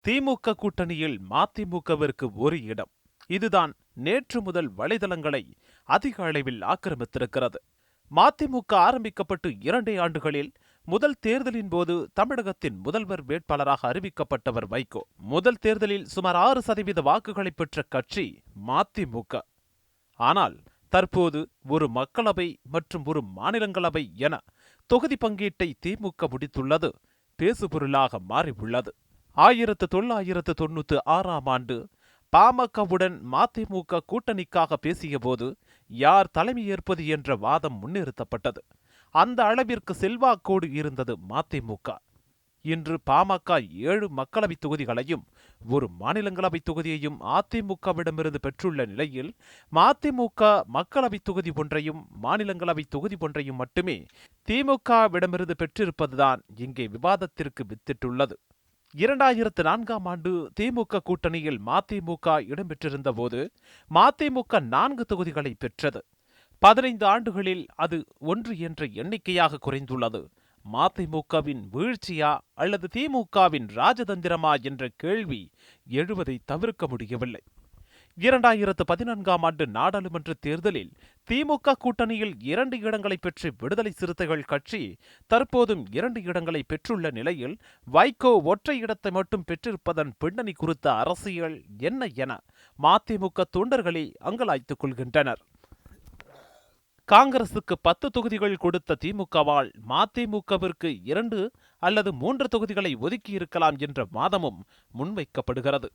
திமுக கூட்டணியில் மதிமுகவிற்கு ஒரு இடம். இதுதான் நேற்று முதல் வலைதளங்களை அதிக அளவில் ஆக்கிரமித்திருக்கிறது. மதிமுக ஆரம்பிக்கப்பட்டு 2 ஆண்டுகளில் முதல் தேர்தலின் போது தமிழகத்தின் முதல்வர் வேட்பாளராக அறிவிக்கப்பட்டவர் வைகோ. முதல் தேர்தலில் சுமார் 6% வாக்குகளை பெற்ற கட்சி மதிமுக. ஆனால் தற்போது ஒரு மக்களவை மற்றும் ஒரு மாநிலங்களவை என தொகுதி பங்கீட்டை திமுக முடித்துள்ளது பேசுபொருளாக மாறியுள்ளது. 1996ஆம் ஆண்டு பாமகவுடன் மதிமுக கூட்டணிக்காக பேசியபோது யார் தலைமையேற்பது என்ற வாதம் முன்னிறுத்தப்பட்டது. அந்த அளவிற்கு செல்வாக்கோடு இருந்தது மதிமுக. இன்று பாமக 7 மக்களவை தொகுதிகளையும் ஒரு மாநிலங்களவை தொகுதியையும் அதிமுகவிடமிருந்து பெற்றுள்ள நிலையில் மதிமுக மக்களவை தொகுதி ஒன்றையும் மாநிலங்களவை தொகுதி ஒன்றையும் மட்டுமே திமுகவிடமிருந்து பெற்றிருப்பதுதான் இங்கே விவாதத்திற்கு வித்திட்டுள்ளது. 2004ஆம் ஆண்டு திமுக கூட்டணியில் மதிமுக இடம்பெற்றிருந்த போது மதிமுக 4 தொகுதிகளை பெற்றது. 15 ஆண்டுகளில் அது 1 என்ற எண்ணிக்கையாக குறைந்துள்ளது. மதிமுகவின் வீழ்ச்சியா அல்லது திமுகவின் ராஜதந்திரமா என்ற கேள்வி எழுவதை தவிர்க்க முடியவில்லை. 2014ஆம் ஆண்டு நாடாளுமன்ற தேர்தலில் திமுக கூட்டணியில் 2 இடங்களை பெற்று விடுதலை சிறுத்தைகள் கட்சி தற்போதும் 2 இடங்களை பெற்றுள்ள நிலையில் வைகோ ஒற்றை இடத்தை மட்டும் பெற்றிருப்பதன் பின்னணி குறித்த அரசியல் என்ன என மதிமுக தொண்டர்களே அங்கலாய்த்துக் கொள்கின்றனர். காங்கிரசுக்கு 10 தொகுதிகள் கொடுத்த திமுகவால் மதிமுகவிற்கு 2 அல்லது 3 தொகுதிகளை ஒதுக்கியிருக்கலாம் என்ற வாதமும் முன்வைக்கப்படுகிறது.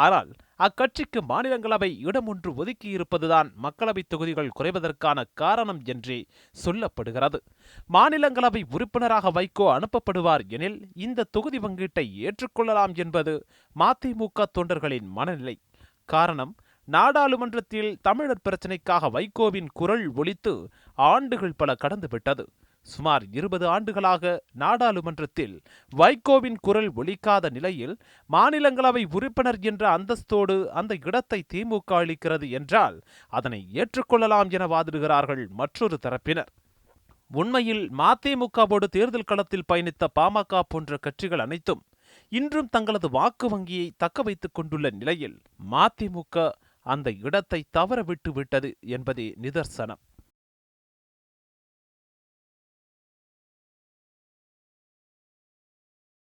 ஆனால் அக்கட்சிக்கு மாநிலங்களவை இடம் ஒன்று ஒதுக்கியிருப்பதுதான் மக்களவை தொகுதிகள் குறைவதற்கான காரணம் என்றே சொல்லப்படுகிறது. மாநிலங்களவை உறுப்பினராக வைகோ அனுப்பப்படுவார் எனில் இந்த தொகுதி பங்கீட்டை ஏற்றுக்கொள்ளலாம் என்பது மதிமுக தொண்டர்களின் மனநிலை. காரணம், நாடாளுமன்றத்தில் தமிழர் பிரச்சினைக்காக வைகோவின் குரல் ஒலித்து ஆண்டுகள் பல கடந்துவிட்டது. சுமார் 20 ஆண்டுகளாக நாடாளுமன்றத்தில் வைகோவின் குரல் ஒலிக்காத நிலையில் மாநிலங்களவை உறுப்பினர் என்ற அந்தஸ்தோடு அந்த இடத்தை திமுக அளிக்கிறது என்றால் அதனை ஏற்றுக்கொள்ளலாம் என வாதிடுகிறார்கள் மற்றொரு தரப்பினர். உண்மையில் மதிமுகவோடு தேர்தல் களத்தில் பயணித்த பாமக போன்ற கட்சிகள் அனைத்தும் இன்றும் தங்களது வாக்கு வங்கியை தக்க வைத்துக் கொண்டுள்ள நிலையில் மதிமுக அந்த இடத்தை தவற விட்டு விட்டது என்பதே நிதர்சனம்.